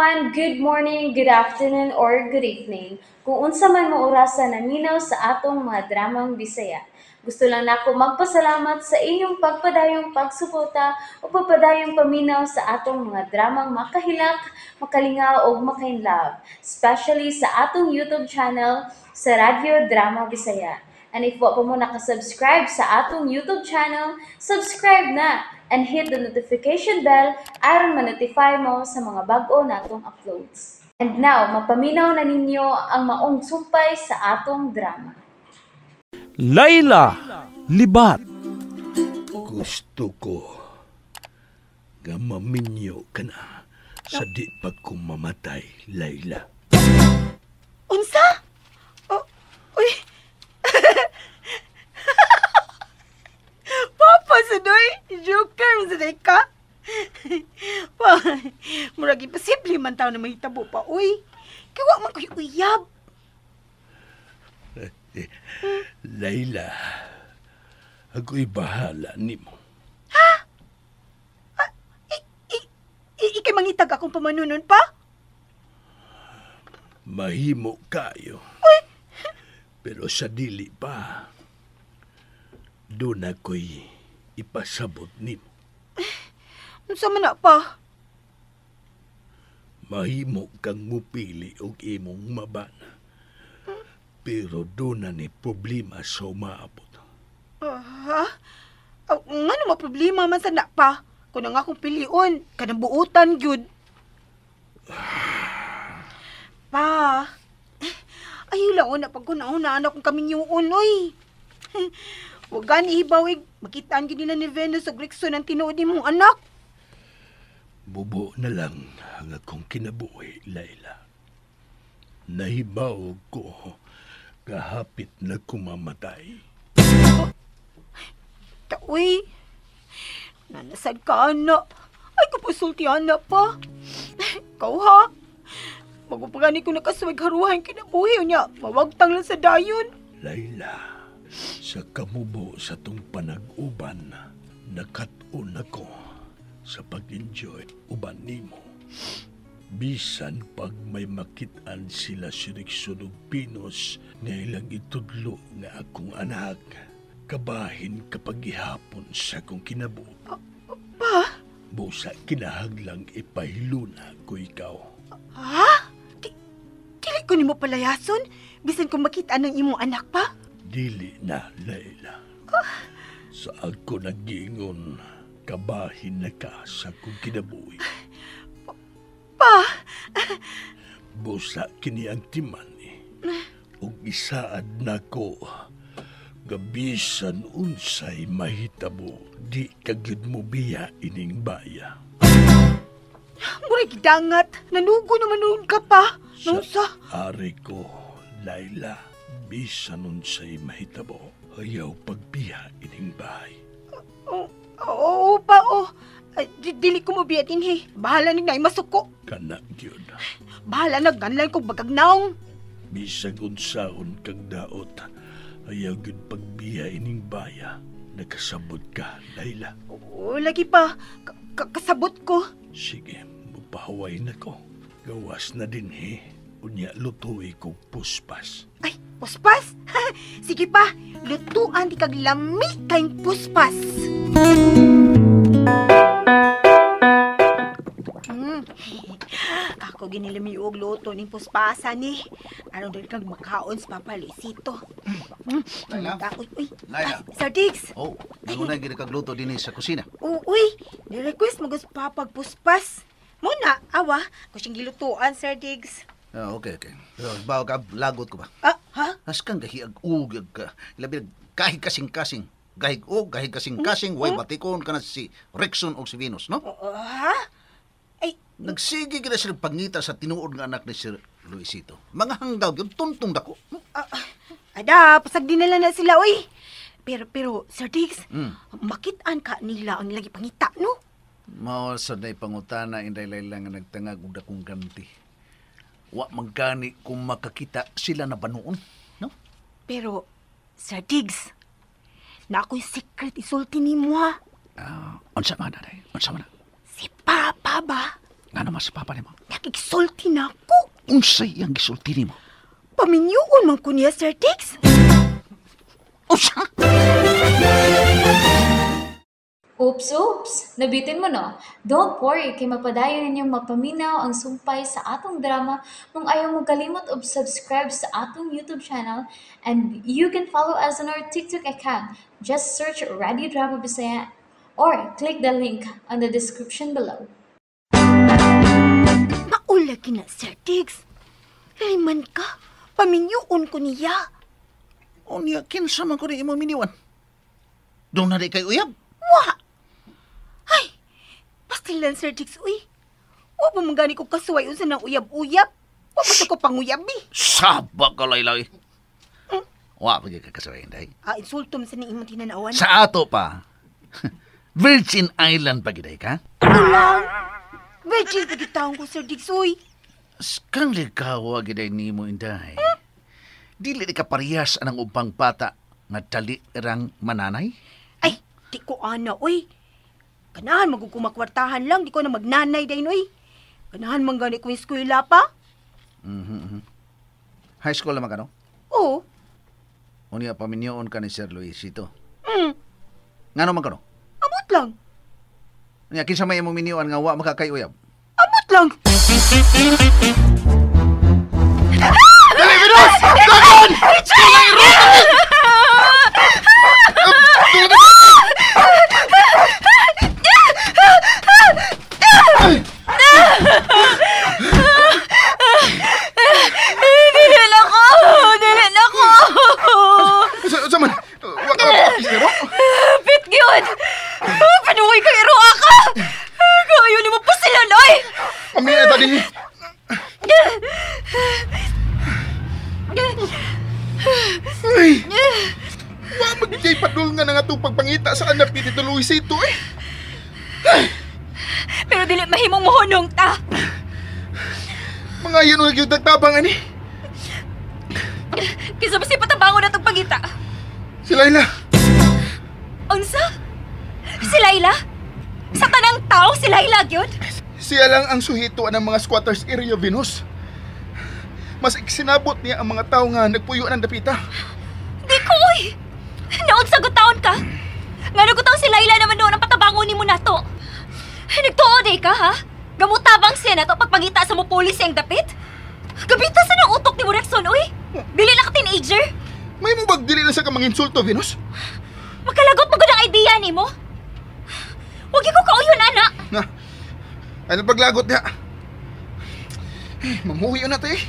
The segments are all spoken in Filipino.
everyone, good morning, good afternoon, or good evening. Kung unsa man mo orasan naminaw sa atong mga dramang Bisaya. Gusto lang nako magpasalamat sa inyong pagpadayong pagsuporta o pagpadayong paminaw sa atong mga dramang makahilak, makalingaw o makainlove, especially sa atong YouTube channel sa Radyo Drama Bisaya. And if wa pa mo nakasubscribe sa atong YouTube channel, subscribe na and hit the notification bell aron ma-notify mo sa mga bag-o natong uploads. And now, mapaminaw na ninyo ang maong sumpay sa atong drama. Layla Libat. Gusto ko nga maminyo ka na sa di pa ko mamatay, Layla. Unsa? Oh, uy. Papa, sadoy. Joker, sadoy ka. Pa, murag imposible man tao na mahitabo pa, uy. Kaya man ko'y uyab. Layla, ako'y bahala nimo. Ikay mangitag akong pamanunon pa? Mahimo kayo. Pero sa dili pa, doon ako'y ipasabot nimo. Unsa man na pa? Mahimo kang mupili og imong mabana. Pero doon na ni problema sa umaabot. Ha? Nga naman problema man sa na pa. Kung nga akong pilion, kanang buutan, gyud. Pa, ayaw lang una pag kuna-una akong kaminyuon, oy. Huwag gani ibawig, makitaan gyud nila ni Venus o Grixon ang tinuod ni mong anak. Bubo na lang ang akong kinabuhi, Layla. Nahibaw ko kahapit na kumamatay. Uy, nanasad ka, anak. Ay, kapasulti, anak pa. Ikaw, ha? Magpapagani ko nakasawag haruhan kinabuhi niya. Mawagtang lang sa dayon. Layla, sa kamubo sa tong panag-uban, nakatuon ako sa pag-enjoy uban nimo. Bisan pag may makitaan sila si Rickson ug Pinos nga ilang itudlo nga akong anak, kabahin kapag ihapon sa akong kinabuhi. Pa? Busa kinahanglang ipahiluna ko ikaw. Ha? Dili ko ni mo palayason? Bisan kung makita ng imong anak pa? Dili na, Layla. Sa ako nagingon, kabahin na ka sa akong kinabuhi. Pa? Busa kini ang timan ug isaad nako gabisan unsay mahitabo di kagyud mo biya ining baya. Murag gidangat. Nanugo naman noon ka pa. Sa Nausa? ari ko, Layla, bisan unsay mahitabo ayaw pagbiya ining bahay. Oo pa, oh. Ay, dili ko mo biyatin, he. Bahala ni masuko. Kana gyud. Bahala na ganlan kong bagagnaong. Bisag unsaon kag daot ayaw gyud pagbiya ining baya. Nakasabot ka, Layla. Oo, lagi pa. Kasabot ko. Sige, mapahaway na ko. Gawas na din unya lutuwi ko puspas. Ay, puspas? Sige pa, lutuan di kag lami kayong puspas. Ako ginilami og luto ning puspasan ni. Ano dali kang makaon sa Papa Luisito. Layla? Uy. Layla? Sir Diggs. Oh, nangunay gini kagluto din sa kusina. Uy, ni-request mo gusto papagpuspas. Muna, awa, kusyang gilutuan, Sir Diggs. Ah, okay. Pero bawa ka, lagot ko ba? Ah, ha? As kang gahiag-ugag ka. Labi kahig kasing-kasing. Gahig kasing-kasing. Way batikon ka na si Rickson o si Venus, no? Ha? Ay, Nagsige gina sila pangita sa tinuod nga anak ni Sir Luisito. Mga hanggaw yun, tuntong dako. ada, pasag dinala na sila, uy. Pero, Sir Diggs, Mm. makitaan ka nila ang lagi pangita, no? Mao sa day pangutana inday layla nga nagtangag og dakong ganti. Wa magkani kung makakita sila na banuon, no? Pero, Sir Diggs, na ako'y secret isulti ni mo, ha? Unsa man na day? Unsa man na? Si Papa ba? Nga naman sa papa ni mo. Nakiksulti na ako. Unsay ang gisulti ni mo? Paminyuon man ko niya, Sir Tix. Unsa? Oops! Nabitin mo no? Don't worry, kay mapadayon ninyong mapaminaw ang sumpay sa atong drama kung ayaw mo kalimot og subscribe sa atong YouTube channel and you can follow us on our TikTok account. Just search Radio Drama Bisaya or click the link on the description below. Maulagi na, Sir Tix. Layman ka. Paminyuon ko niya. Unya, kinsa man ko rin imong miniwan? Doon na rin kay uyab? Wa! Ay! Pastilan, Sir Tix, uy. Wa ba manggani ko kasuway unsa ng uyab-uyab? Wa ba sa ko panguyab, Sabak ka, Layla, eh. Wa, pag ka kasawayin, day. Insultom sa ni imong tinanawan. Sa ato pa, Virgin Island pa giday ka? Ulang! Virgin pa gitawang ko, Sir Tix, uy. Kang ligawa giday ni mo, Inday. Dili di ka parehas anang upang bata nga dali rang mananay? Ay, di ko ana, uy. Ganahan magkukumakwartahan lang, di ko na magnanay dahin, uy. Ganahan manggani ko yung eskwela pa. High school naman ka, no? Oo. Unya, paminyoon ka ni Sir Luisito. Mm, Nga naman ka, no? abot lang. Unya, kinsa may imong minyoan nga wa makakayuyab? Abot lang. Dili na ko. Sa man, wa ka na pero? Pit gyud. Panuwi kay Roa ka. Kayo ni mo pa sila, Loy. Kami na tadi. Ay! Wa magigay padul nga nga itong pagpangita sa anak ni Tito Luisito, eh. Pero dili mahimong mohonong ta. Mga yun ang yung tagtabangan, eh. Kisa ba si patabangon na itong pagita? Si Layla. Unsa? Si Layla? Sa tanang tao, si Layla, gyud? Siya lang ang suhituan ng mga squatters area, Venus. Mas iksinabot niya ang mga tao nga nagpuyo ng dapita. Di ko, uy. Naon sa gutaon ka? Nga nagutaon si Layla naman doon ang patabangon ni mo nato. Nagtuod ka, ha? Gamutabang siya na to pagpangita sa mo pulis ang dapit? Gabita sa ng utok ni mo, Rexon, uy. Dili na ka teenager. May mo bagdili na sa kamang insulto, Venus? Magkalagot mo ang idea ni mo. Huwag ko kauyon, anak. Na, ano paglagot niya? Mamuhi yun natin, eh.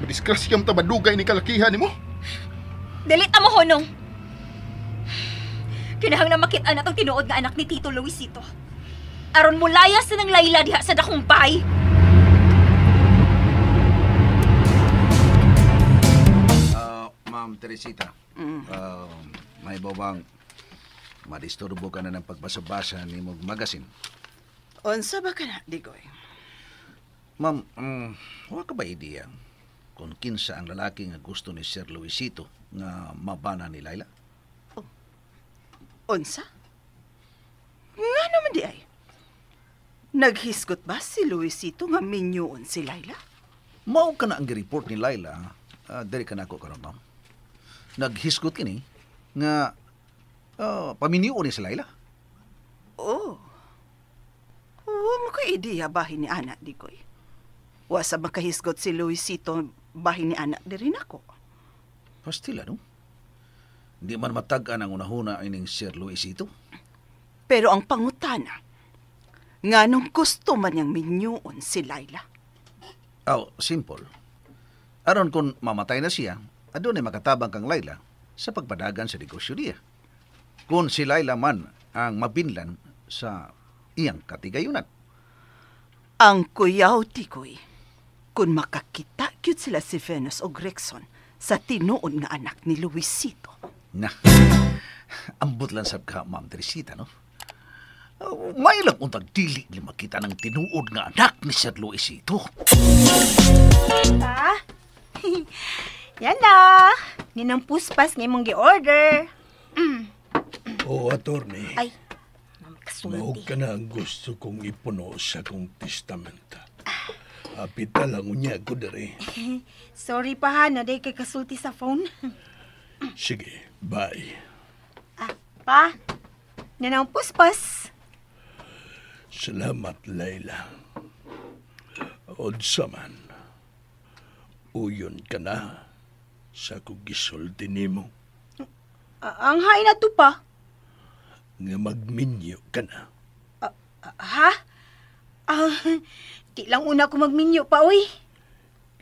Madiskrasyam tabadugay ni kalakihan ni mo. Delita mo, Honong. Kinahang na makita na itong tinuod nga anak ni Tito Luisito. Aron mo layas na ng Layla diha sa dakong bahay. Ma'am Teresita, may bawang madisturbo ka na ng pagbasa-basa ni mong magasin. Unsa ba ka na, Digoy? Ma'am, wala ka ba ideya kung kinsa ang lalaki nga gusto ni Sir Luisito nga mabana ni Layla? Unsa? Nga naman di ay. Naghisgot ba si Luisito nga minyoon si Layla? Mao ka na ang gireport ni Layla, dali ka na ako karon, ma'am. Naghisgot kini nga paminyo ni si Layla. Oh. Huwag mo ka ideya bahin ni anak, Digoy. Wasa makahisgot si Luisito bahin ni anak di rin ako. Pastila, no? Di man matag-an ang unahuna ining Sir Luisito. Pero ang pangutana, nga nung gusto man niyang minyoon si Layla. Simple. Aron kung mamatay na siya, adun ay makatabang kang Layla sa pagpadagan sa negosyo niya. Kung si Layla man ang mabinlan sa iyang katigayunan. Ang kuyaw, Digoy, kung makakita gyud sila si Venus o Rexon sa tinuod nga anak ni Luisito. Na, ambot lang sab ka, Ma'am Teresita, no? May lang untag dili ni makita ng tinuod nga anak ni Sir Luisito. Ha? Yan na. Ninang puspas nga imong gi-order. Oo, attorney. Ay, Mao kasulti. ka na ang gusto kong ipuno sa kong testamento. Apita lang unya ko dere. Sorry pa ha, naday kay kasulti sa phone. Sige, bye. Pa, nanang puspas. Salamat, Layla. Odsa man, uyon ka na sa kong gisulti nimo Ang hain na to pa. nga magminyo ka na. Ha? Di lang una ko magminyo pa, uy.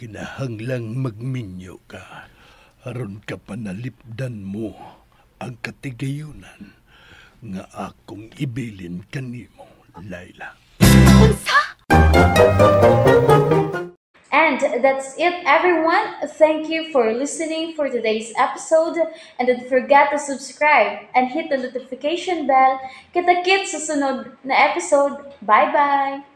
Kinahanglang magminyo ka aron ka panalipdan mo ang katigayunan nga akong ibilin kanimo, Layla. And that's it, everyone. Thank you for listening for today's episode. And don't forget to subscribe and hit the notification bell. Kita-kits sa sunod na episode. Bye-bye!